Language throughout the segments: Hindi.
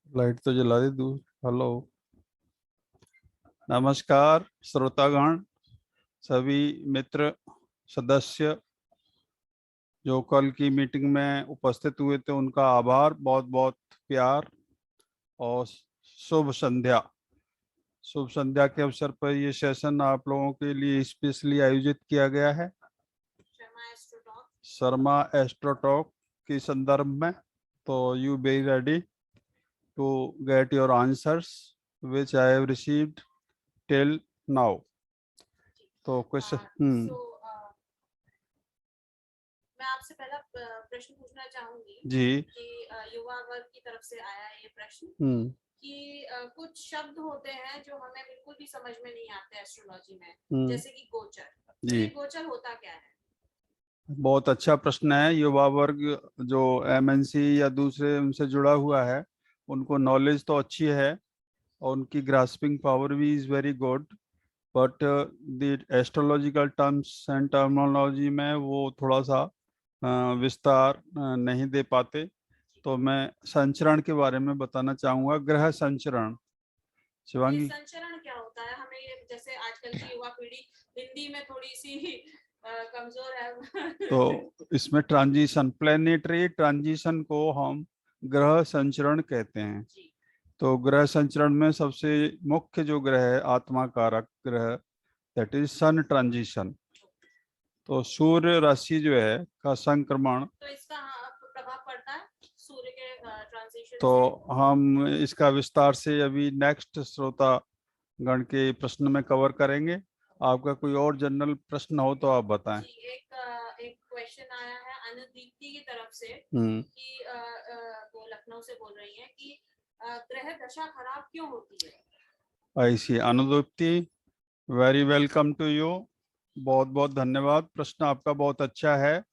लाइट तो जला दी दूर। हेलो, नमस्कार श्रोतागण, सभी मित्र, सदस्य जो कल की मीटिंग में उपस्थित हुए थे, उनका आभार, बहुत बहुत प्यार और शुभ संध्या। शुभ संध्या के अवसर पर ये सेशन आप लोगों के लिए स्पेशली आयोजित किया गया है शर्मा एस्ट्रोटॉक के संदर्भ में। तो you be ready to get your answers which I have received till now. तो क्वेश्चन मैं आपसे पहला प्रश्न पूछना चाहूंगी जी कि युवा वर्ग की तरफ से आया है ये प्रश्न कि कुछ शब्द होते हैं जो हमें बिल्कुल भी समझ में नहीं आते एस्ट्रोलॉजी में, जैसे कि गोचर। तो ये गोचर होता क्या है? बहुत अच्छा प्रश्न है। युवा वर्ग जो एमएनसी या दूसरे उनसे जुड़ा हुआ है, उनको नॉलेज तो अच्छी है और उनकी ग्रास्पिंग पावर भी is very good, but the astrological terms and terminology में वो थोड़ा सा विस्तार नहीं दे पाते। तो मैं संचरण के बारे में बताना चाहूँगा। ग्रह संचरण। शिवांगी, संचरण क्या होता है? हमें ये, जैसे आजकल की युवा पीढ़ी हिंदी में थोड़ी सी कमजोर है तो इसमें ट्रांजिशन, प्लेनेटरी ट्रांजिशन को हम ग्रह संचरण कहते हैं। तो ग्रह संचरण में सबसे मुख्य जो ग्रह है, आत्मा कारक ग्रह, दैट इज सन ट्रांजिशन। तो सूर्य राशि जो है का संक्रमण, तो इसका प्रभाव पड़ता है सूर्य के ट्रांजिशन तो से? हम इसका विस्तार से अभी नेक्स्ट श्रोता गण के प्रश्न में कवर करेंगे। आपका कोई और जनरल प्रश्न हो तो आप बताएं। एक क्वेश्चन आया है अनुदीप्ति की तरफ से कि वो लखनऊ से बोल रही हैं कि ग्रह दशा खराब क्यों होती है? ऐसी अनुदीप्ति, वेरी वेलकम टू यू। बहुत बहुत धन्यवाद। प्रश्न आपका बहुत अच्छा है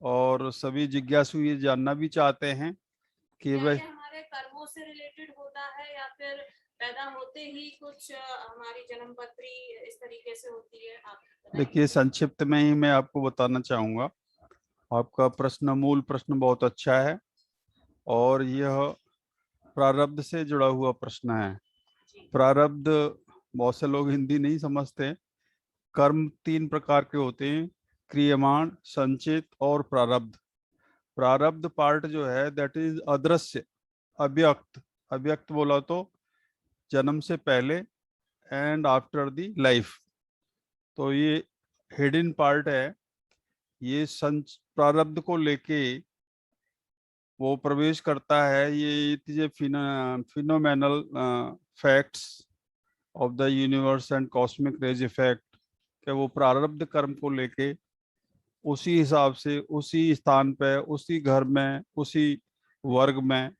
और सभी जिज्ञासु ये जानना भी चाहते हैं कि क्या वह ये हमारे कर्मों से रिलेटेड होता है या फिर पैदा होते ही कुछ हमारी जन्मपत्री इस तरीके से होती है? आप देखिए, संक्षिप्त में ही मैं आपको बताना चाहूँगा। आपका प्रश्न, मूल प्रश्न बहुत अच्छा है और यह प्रारब्ध से जुड़ा हुआ प्रश्न है। प्रारब्ध, बहुत से लोग हिंदी नहीं समझते। कर्म तीन प्रकार के होते हैं, क्रियमाण, संचित और प्रारब्ध। प्रारब्ध पार्ट जो है दैट इज अदृश्य, अव्यक्त। अव्यक्त बोला तो जन्म से पहले एंड आफ्टर द लाइफ। तो ये हिडन पार्ट है। ये प्रारब्ध को लेके वो प्रवेश करता है। ये चीजें phenomenal facts of the universe and cosmic rays effect, कि वो प्रारब्ध कर्म को लेके उसी हिसाब से, उसी स्थान पे, उसी घर में, उसी वर्ग में,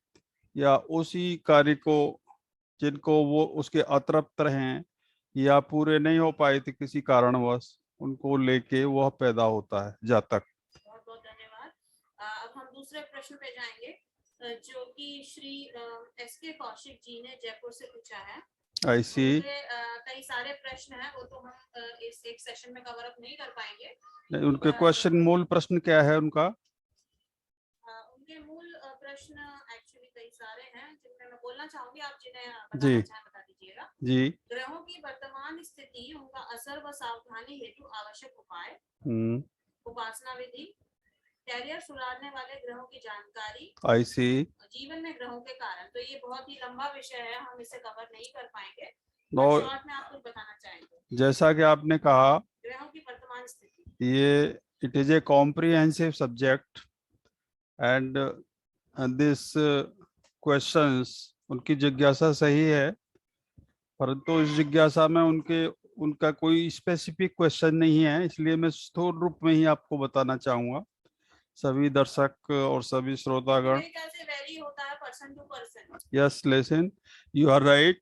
या उसी कार्य को जिनको वो उसके अतृप्त हैं या पूरे नहीं हो पाए थे किसी कारणवश, उनको लेके वह पैदा होता है जातक। बहुत बहुत धन्यवाद। अब हम दूसरे प्रश्न पे जाएंगे जो कि श्री एसके कौशिक जी ने जयपुर से पूछा है। ऐसी कई सारे प्रश्न हैं, वो तो हम इस एक सेशन में कवर अप नहीं कर पाएंगे। उनके क्वेश्चन, मूल प्रश्न क्या है उनका? उनके मूल प्रश्न एक्चुअली कई सारे हैं जिनमें मैं बोलना चाहूंगी, आप जिन्हें जी बताना चाहें बता दीजिएगा। जी। ग्रहों की वर्तमान स्थिति, उनका असर व सावधानी हेतु आवश्यक उपाय, उपासना विधि, कैरियर सुधारने वाले ग्रहों की जानकारी, ऐसी जीवन में ग्रहों के कारण। तो ये बहुत ही लंबा विषय है, हम इसे कवर नहीं कर पाएंगे। और शॉर्ट में आप कुछ बताना चाहेंगे? जैसा कि आपने कहा, ग्रहों की वर्तमान स्थिति, ये it is a comprehensive subject and this questions, उनकी जिज्ञासा सही है, परंतु इस जिज्ञासा में उनका कोई स्पेसिफिक क्वेश्चन नहीं है, इसलिए मैं स्थूल रूप में ही आपको बताना चाहूँगा। सभी दर्शक और सभी श्रोतागण, yes listen, you are right.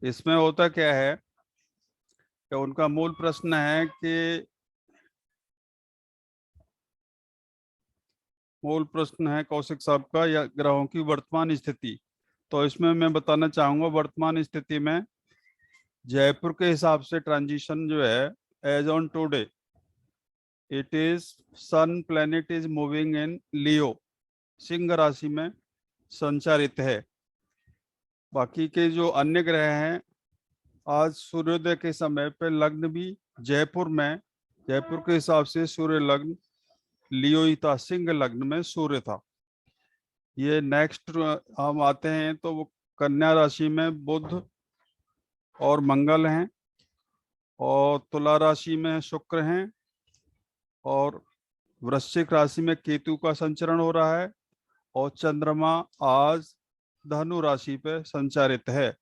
इसमें होता क्या है कि उनका मूल प्रश्न है कि मूल प्रश्न है कौशिक साहब का, या ग्रहों की वर्तमान स्थिति। तो इसमें मैं बताना चाहूँगा, वर्तमान स्थिति में जयपुर के हिसाब से ट्रांजिशन जो है, as on today, it is sun planet is moving in Leo, सिंह राशि में संचारित है। बाकी के जो अन्य ग्रह हैं, आज सूर्योदय के समय पे लग्न भी जयपुर में, जयपुर के हिसाब से सूर्य लग्न लियो ही था, सिंह लग्न में सूर्य था। ये नेक्स्ट हम आते हैं तो वो कन्या राशि में बुध और मंगल हैं, और तुला राशि में शुक्र हैं, और वृश्चिक राशि में केतु का संचरण हो रहा है, और चंद्रमा आज धनु राशि पे संचारित है।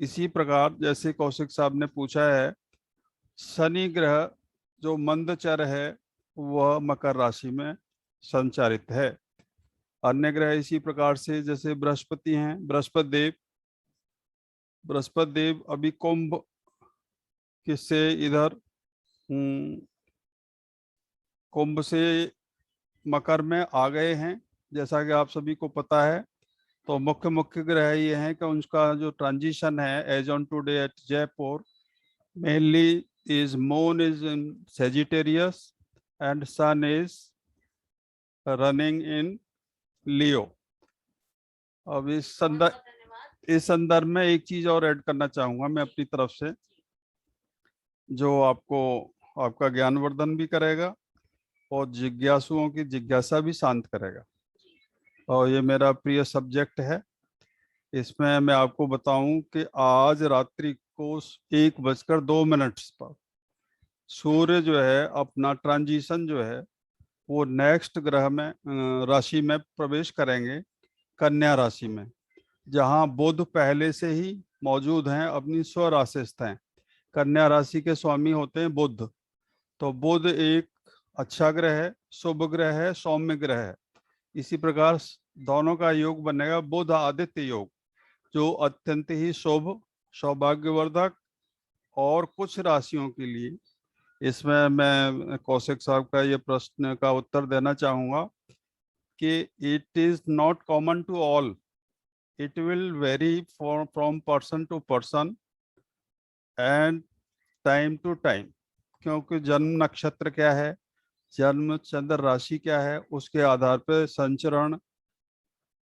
इसी प्रकार जैसे कौशिक साहब ने पूछा है, शनि ग्रह जो मंदचर है वह मकर राशि में संचारित है। अन्य ग्रह इसी प्रकार से जैसे बृहस्पति हैं, बृहस्पति देव अभी कुंभ किससे इधर कुंभ से मकर में आ गए हैं, जैसा कि आप सभी को पता है। तो मुख्य मुख्य ग्रह ये हैं कि उनका जो ट्रांजिशन है as on today at Jaipur, mainly is moon is in Sagittarius and sun is running in Leo. अब इस संदर्भ में एक चीज और ऐड करना चाहूंगा मैं अपनी तरफ से, जो आपको आपका ज्ञानवर्धन भी करेगा और जिज्ञासुओं की जिज्ञासा भी शांत करेगा, और ये मेरा प्रिय सब्जेक्ट है। इसमें मैं आपको बताऊं कि आज रात्रि को 1:02 पर सूर्य जो है अपना ट्रांजिशन जो है वो नेक्स्ट ग्रह में राशि में प्रवेश करेंगे, कन्या राशि में, जहां बुध पहले से ही मौजूद हैं, अपनी स्वराशिस्थ हैं। कन्या राशि के स्वामी होते हैं बुध। तो बुध एक अच्छा ग्रह है, शुभ ग्रह है, सौम्य ग्रह है। इसी प्रकार दोनों का योग बनेगा बुध आदित्य योग, जो अत्यंत ही शुभ, सौभाग्यवर्धक और कुछ राशियों के लिए। इसमें मैं कौशिक साहब का ये प्रश्न का उत्तर देना चाहूँगा कि it is not common to all, it will vary from person to person and time to time, क्योंकि जन्म नक्षत्र क्या है, जन्म चंद्र राशि क्या है, उसके आधार पर संचरण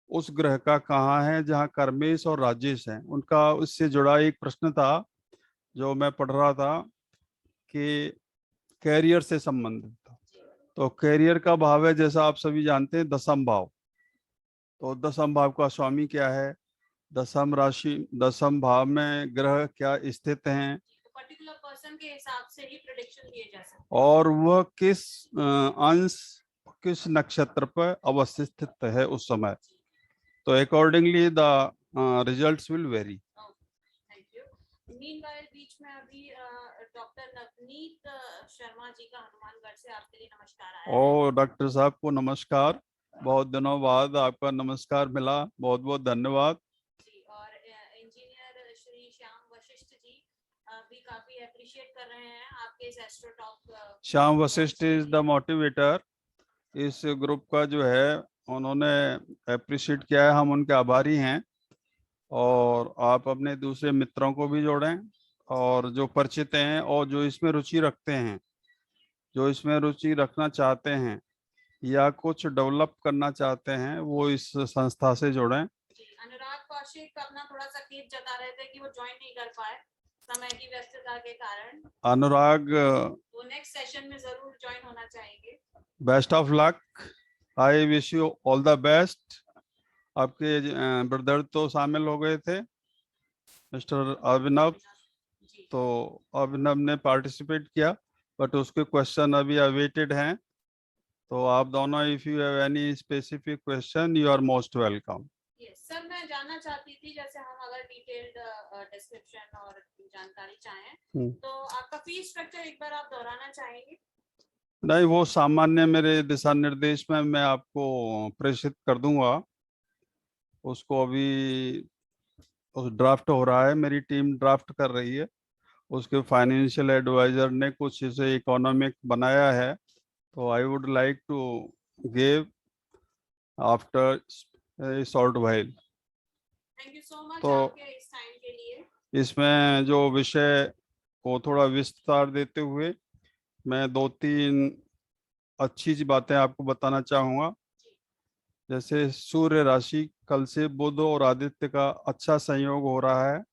उस ग्रह का कहाँ है, जहाँ कर्मेश और राजेश हैं उनका, उससे जुड़ा एक प्रश्न था जो मैं पढ़ रहा था कि कैरियर से संबंधित था। तो कैरियर का भाव है, जैसा आप सभी जानते हैं, दसम भाव। तो दसम भाव का स्वामी क्या है, दसम राशि, दसम भाव में ग्रह क्या स्थित हैं, पर्टिकुलर पर्सन के हिसाब से ही प्रेडिक्शन दिए जा सकते हैं, और वह किस अंश, किस नक्षत्र पर अवस्थित है उस समय। तो accordingly the results will vary. Thank you. Meanwhile बीच में अभी डॉक्टर नवनीत शर्मा जी का हनुमानगढ़ से आपके लिए नमस्कार आया है। ओ डॉक्टर साहब को नमस्कार, बहुत दिनों बाद आपका नमस्कार मिला, बहुत बहुत धन्यवाद जी। और इंजीनियर श्री श्याम वशिष्ठ जी भी काफी अप्रिशिएट कर रहे हैं आपके इस astro talk. Shyam Vashishtha is the motivator इस ग्रुप का, जो है उन्होंने अप्रिशिएट किया है, हम उनके आभारी हैं। और आप अपने दूसरे मित्रों को भी जोड़ें, और जो परिचित हैं और जो इसमें रुचि रखते हैं, जो इसमें रुचि रखना चाहते हैं या कुछ डेवलप करना चाहते हैं, वो इस संस्था से जुड़ें। अनुराग कौशिक अपना थोड़ा सा खेद जता रहे थे कि वो ज्वाइन नहीं कर पाए समय की व्यस्तता के कारण। अनुराग वो नेक्स्ट सेशन में जरूर ज्वाइन होना चाहेंगे। Best of luck, I wish you all the best. आपके ब्रदर तो शामिल हो गए थे, मिस्टर अभिनव, तो अभिनव ने पार्टिसिपेट किया, बट उसके क्वेश्चन अभी अवेटेड हैं। तो आप दोनों, if you have any specific question, you are most welcome. Sir मैं जानना चाहती थी, जैसे हम अगर डिटेल्ड डिस्क्रिप्शन और जानकारी चाहें तो आपका फीस स्ट्रक्चर एक बार आप दोहराना चाहेंगे? नहीं, वो सामान्य मेरे दिशा निर्देश में मैं आपको प्रेषित कर दूंगा। उसको अभी उस ड्राफ्ट हो रहा है, मेरी टीम ड्राफ्ट कर रही है, उसके फाइनेंशियल एडवाइजर ने कुछ इसे इकोनॉमिक बनाया है, तो I would like to give after a short while. Thank you so much तो आपके इस टाइम के लिए। इसमें जो विषय को थोड़ा विस्तार देते हुए मैं 2-3 अच्छी सी बातें आपको बताना चाहूँगा। जैसे सूर्य राशि कल से बुध और आदित्य का अच्छा संयोग हो रहा है।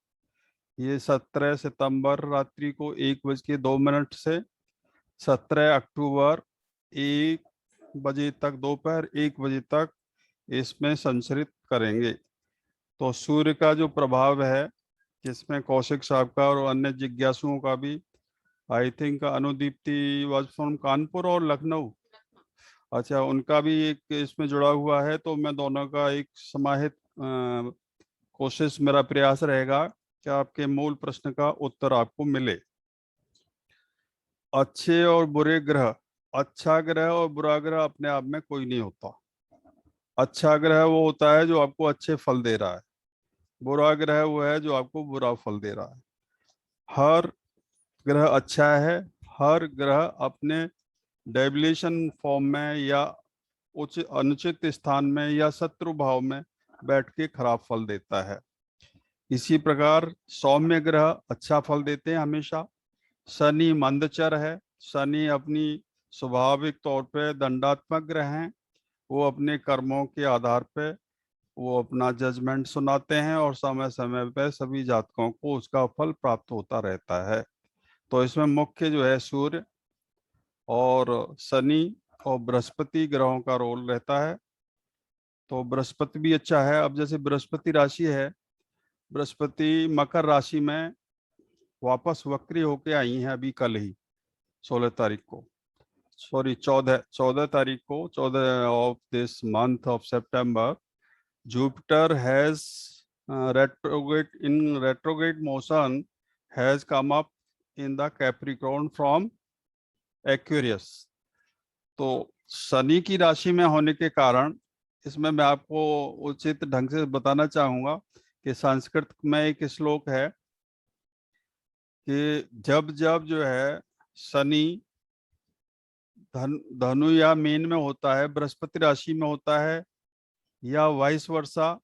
ये 17 सितंबर रात्रि को 1:02 से 17 अक्टूबर 1 बजे तक, दोपहर 1 बजे तक इसमें संचरित करेंगे। तो सूर्य का जो प्रभाव है, जिसमें कौशिक साहब का और अन्य जिज्ञासुओं का भी, I think Anudipti was from Kanpur और लखनऊ, अच्छा, उनका भी एक इसमें जुड़ा हुआ है। तो मैं दोनों का एक समाहित कोशिश, मेरा प्रयास रहेगा कि आपके मूल प्रश्न का उत्तर आपको मिले। अच्छे और बुरे ग्रह, अच्छा ग्रह और बुरा ग्रह अपने आप में कोई नहीं होता। अच्छा ग्रह वो होता है जो आपको अच्छे फल दे रहा है, बुरा ग्रह वो है जो आपको बुरा फल दे रहा है। हर ग्रह अच्छा है, हर ग्रह अपने डेविलेशन फॉर्म में या उच्च अनुचित स्थान में या शत्रु भाव में बैठ के खराब फल देता है। इसी प्रकार सौम्य ग्रह अच्छा फल देते हैं हमेशा। शनि मंदचर है, शनि अपनी स्वाभाविक तौर पे दंडात्मक ग्रह हैं। वो अपने कर्मों के आधार पे वो अपना जजमेंट सुनाते हैं और समय समय पे सभी जातकों को उसका फल प्राप्त होता रहता है। तो इसमें मुख्य जो है सूर्य और शनि और बृहस्पति ग्रहों का रोल रहता है। तो बृहस्पति भी अच्छा है। अब जैसे बृहस्पति राशि है, बृहस्पति मकर राशि में वापस वक्री होके आई हैं अभी कल ही, 16 तारीख को, सॉरी 14 तारीख को, 14 of this month of September, Jupiter has retrograde motion has come up in the Capricorn from Aquarius। तो शनि की राशि में होने के कारण इसमें मैं आपको उचित ढंग से बताना चाहूंगा कि संस्कृत में एक श्लोक है कि जब जब जो है शनि धनु या मीन में होता है, बृहस्पति राशि में होता है, या वाइस वर्षा,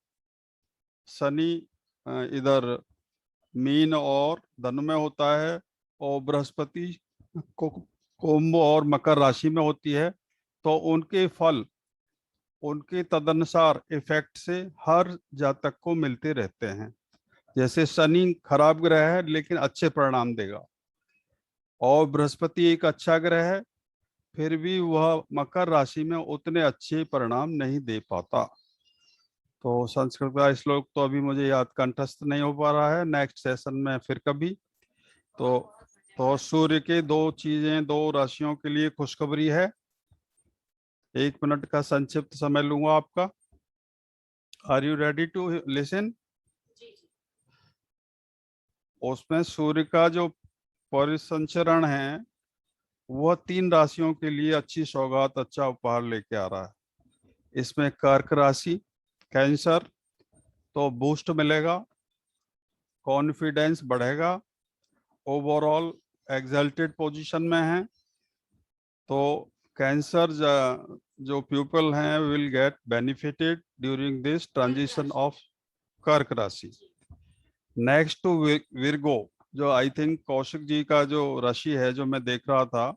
शनि इधर मीन और धनु में होता है और बृहस्पति को कुंभ और मकर राशि में होती है, तो उनके फल उनके तदनुसार इफेक्ट से हर जातक को मिलते रहते हैं। जैसे शनि खराब ग्रह है लेकिन अच्छे परिणाम देगा, और बृहस्पति एक अच्छा ग्रह है फिर भी वह मकर राशि में उतने अच्छे परिणाम नहीं दे पाता। तो संस्कृत का श्लोक तो अभी मुझे याद कंठस्थ नहीं हो पा रहा है, नेक्स्ट सेशन में फिर कभी। तो सूर्य के दो चीजें, दो राशियों के लिए खुशखबरी है। 1 मिनट का संक्षिप्त समय लूंगा आपका। Are you ready to listen? उसमें सूर्य का जो परिसंचरण है वह 3 राशियों के लिए अच्छी सौगात, अच्छा उपहार लेके आ रहा है। इसमें कर्क राशि, कैंसर, तो बूस्ट मिलेगा, कॉन्फिडेंस बढ़ेगा, ओवरऑल एक्सल्टेड पोजीशन में है। तो कैंसर जो पीपल हैं will get benefited during this transition of कर्क राशि। नेक्स्ट टू विर्गो, जो आई थिंक कौशिक जी का जो राशि है, जो मैं देख रहा था,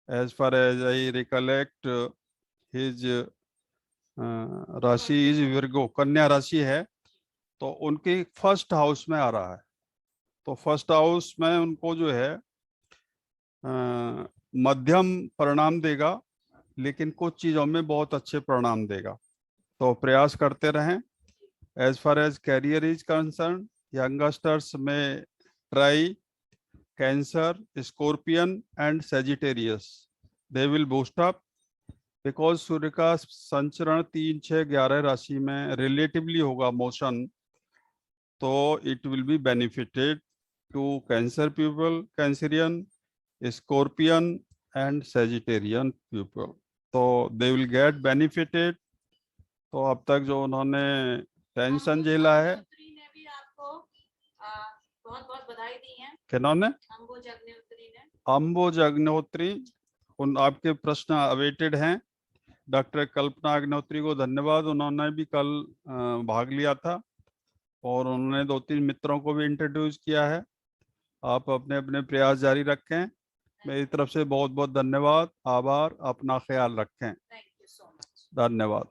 as far as I recollect his राशि इज विर्गो, कन्या राशि है। तो उनके फर्स्ट हाउस में आ रहा है। तो फर्स्ट हाउस में उनको जो है मध्यम परिणाम देगा, लेकिन कुछ चीज़ों में बहुत अच्छे परिणाम देगा। तो प्रयास करते रहें। As far as career is concern, youngsters में try Cancer, Scorpion and Sagittarius, they will boost up because सूर्य का संचरण 3, 6, 11 राशि में रिलेटिवली होगा मोशन। तो it will be benefited to Cancer people, Cancerian, Scorpion and Sagittarian people. तो दे विल गेट बेनिफिटेड। तो अब तक जो उन्होंने टेंशन झेला है, ने भी आपको बहुत बहुत बधाई दी है। किन्होंने? अंबोज अग्निहोत्री ने। अंबोज अग्निहोत्री, उन आपके प्रश्न अवेटेड हैं। डॉक्टर कल्पना अग्निहोत्री को धन्यवाद, उन्होंने भी कल भाग लिया था और उन्होंने 2-3 मित्रों को भी इंट्रोड्यूस किया है। आप अपने अपने प्रयास जारी रखें। मेरी तरफ से बहुत बहुत धन्यवाद, आभार, अपना ख्याल रखें। Thank you so much. धन्यवाद।